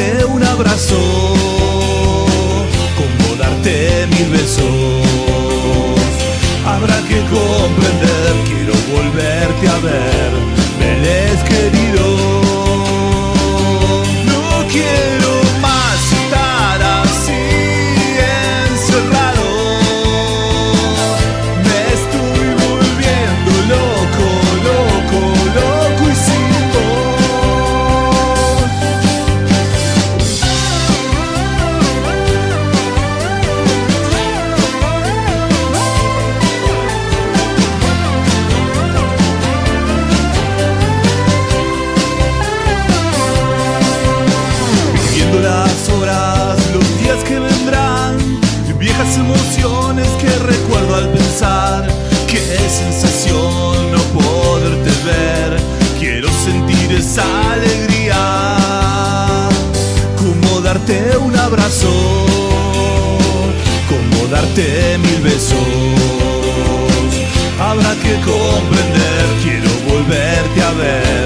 darte un abrazo, como darte 1000 besos. Habrá que comprender, quiero volverte a ver, Vélez querido. No quiero más estar así encerrado. Me estoy volviendo loco, loco, loco y sin las horas, los días que vendrán, viejas emociones que recuerdo al pensar. Qué sensación no poderte ver, quiero sentir esa alegría, como darte un abrazo, como darte 1000 besos. Habrá que comprender, quiero volverte a ver.